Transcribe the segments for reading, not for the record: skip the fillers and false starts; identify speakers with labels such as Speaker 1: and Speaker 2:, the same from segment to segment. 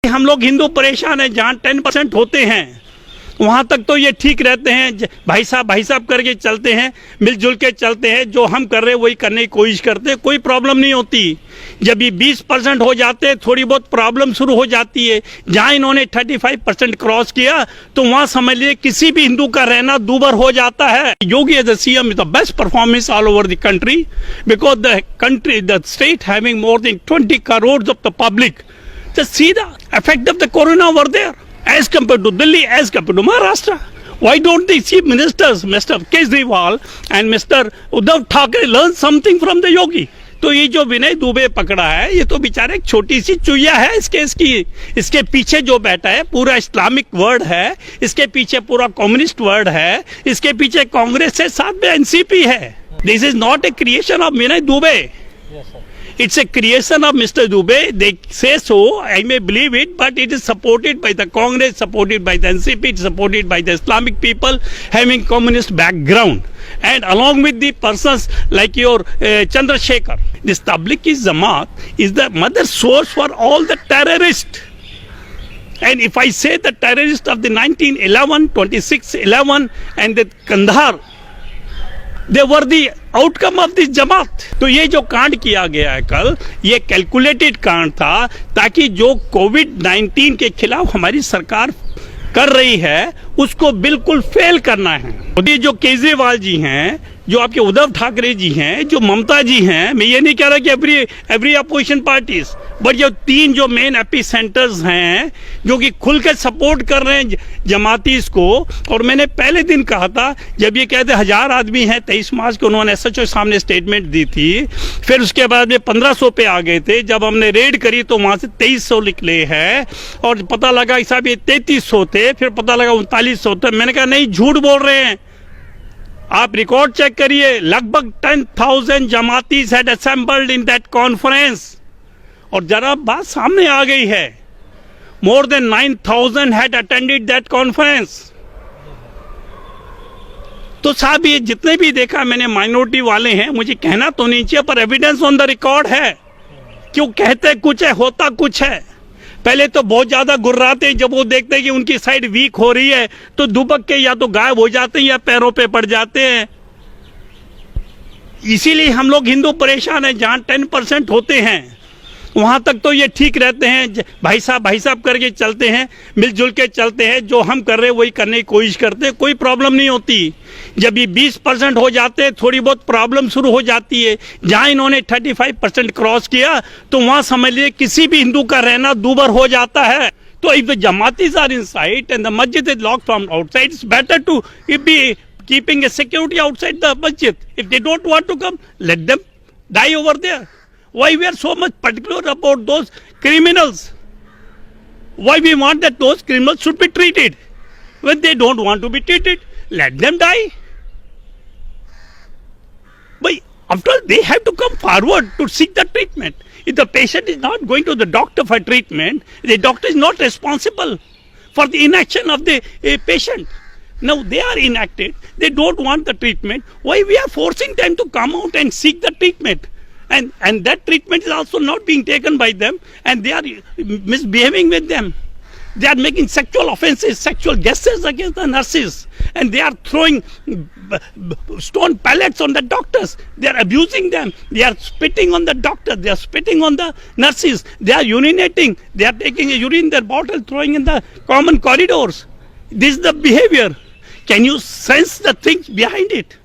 Speaker 1: हम लोग हिंदू परेशान हैं, जहाँ 10% होते हैं वहाँ तक तो ये ठीक रहते हैं, भाई साहब करके चलते हैं, मिलजुल के चलते हैं, जो हम कर रहे हैं वही करने की कोशिश करते हैं, कोई प्रॉब्लम नहीं होती। जब ये 20% हो जाते हैं थोड़ी बहुत प्रॉब्लम शुरू हो जाती है। जहाँ इन्होंने 35% क्रॉस किया तो वहाँ समझ लीजिए किसी भी हिंदू का रहना दूभर हो जाता है। Yogi as the CM is the best performance all over the country because the state having more than 20 crores of the public. Just see the effect of the corona over there as compared to Delhi, as compared to Maharashtra. Why don't the chief ministers, Mr. Kejriwal and Mr. Uddhav Thackeray, learn something from the Yogi? तो ये जो विनय दुबे पकड़ा है ये तो बेचारे एक छोटी सी चुईया है इस केस की। इसके पीछे जो बैठा है पूरा इस्लामिक वर्ड है, इसके पीछे पूरा कम्युनिस्ट वर्ड है, इसके पीछे कांग्रेस है, साथ में एनसीपी है। This is not a creation of Vinay Dubey. It's a creation of Mr. Dubey. They say so. I may believe it, but it is supported by the Congress, supported by the NCP, it's supported by the Islamic people having communist background, and along with the persons like your Chandrasekhar. This Tablighi Jamaat is the mother source for all the terrorists. And if I say the terrorists of the 1911, 26/11, and the Kandahar, they were the outcome of this जमात. तो ये जो कांड किया गया है कल, ये कैलकुलेटेड कांड था ताकि जो कोविड-19 के खिलाफ हमारी सरकार कर रही है उसको बिल्कुल फेल करना है. ये जो केजरीवाल जी हैं, जो आपके उद्धव ठाकरे जी हैं, जो ममता जी हैं, मैं ये नहीं कह रहा कि एवरी अपोजिशन पार्टीज, बट जो तीन जो मेन एपी सेंटर्स हैं जो कि खुल के सपोर्ट कर रहे हैं जमातीस को. और मैंने पहले दिन कहा था जब ये कहते 1000 आदमी हैं, 23 मार्च को उन्होंने एसएचओ सामने स्टेटमेंट दी थी, फिर उसके बाद में 1500 पे आ गए थे. जब हमने रेड करी तो वहां से 2300 निकले हैं और पता लगा कि साहब ये 3300 थे, फिर पता लगा 3900 थे. मैंने कहा नहीं, झूठ बोल रहे हैं, आप रिकॉर्ड चेक करिए. लगभग 10,000 जमातीज had assembled in that conference. और जरा बात सामने आ गई है, more than 9,000 had attended that conference. तो साहब ये जितने भी देखा मैंने माइनॉरिटी वाले हैं, मुझे कहना तो नहीं चाहिए पर एविडेंस ऑन द रिकॉर्ड है. क्यों कहते कुछ है, होता कुछ है. पहले तो बहुत ज्यादा गुर्राते हैं, जब वो देखते हैं कि उनकी साइड वीक हो रही है तो दुबक के या तो गायब हो जाते हैं या पैरों पे पड़ जाते हैं. इसीलिए हम लोग हिंदू परेशान हैं, जहाँ 10% होते हैं वहां तक तो ये ठीक रहते हैं, भाई साहब करके चलते हैं, मिलजुल के चलते हैं, जो हम कर रहे हैं वही करने की कोशिश करते हैं, कोई प्रॉब्लम नहीं होती. जब ये 20% हो जाते हैं थोड़ी बहुत प्रॉब्लम शुरू हो जाती है. जहाँ इन्होंने 35% क्रॉस किया तो वहाँ समझ लीजिए किसी भी हिंदू का रहना दूभर हो जाता है. तो इफ द जमातीज आर इनसाइड एंड द मस्जिद is locked from outside, it's better to be keeping a security outside the मस्जिद. If they don't want to come, let them die over there. Why we are so much particular about those criminals? Why we want that those criminals should be treated? When they don't want to be treated, let them die. But after all, they have to come forward to seek the treatment. If the patient is not going to the doctor for treatment, the doctor is not responsible for the inaction of the patient. Now they are inactive, they don't want the treatment. Why we are forcing them to come out and seek the treatment? And that treatment is also not being taken by them, and they are misbehaving with them. They are making sexual offenses, sexual gestures against the nurses, and they are throwing stone pellets on the doctors. They are abusing them. They are spitting on the doctors. They are spitting on the nurses. They are urinating. They are taking a urine in their bottle, throwing in the common corridors. This is the behavior. Can you sense the things behind it?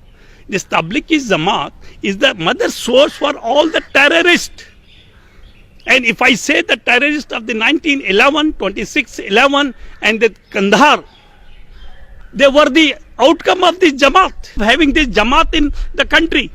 Speaker 1: This Tablighi Jamaat is the mother source for all the terrorists. And if I say the terrorists of the 1911, 26/11, and the Kandahar, they were the outcome of this Jamaat, having this Jamaat in the country.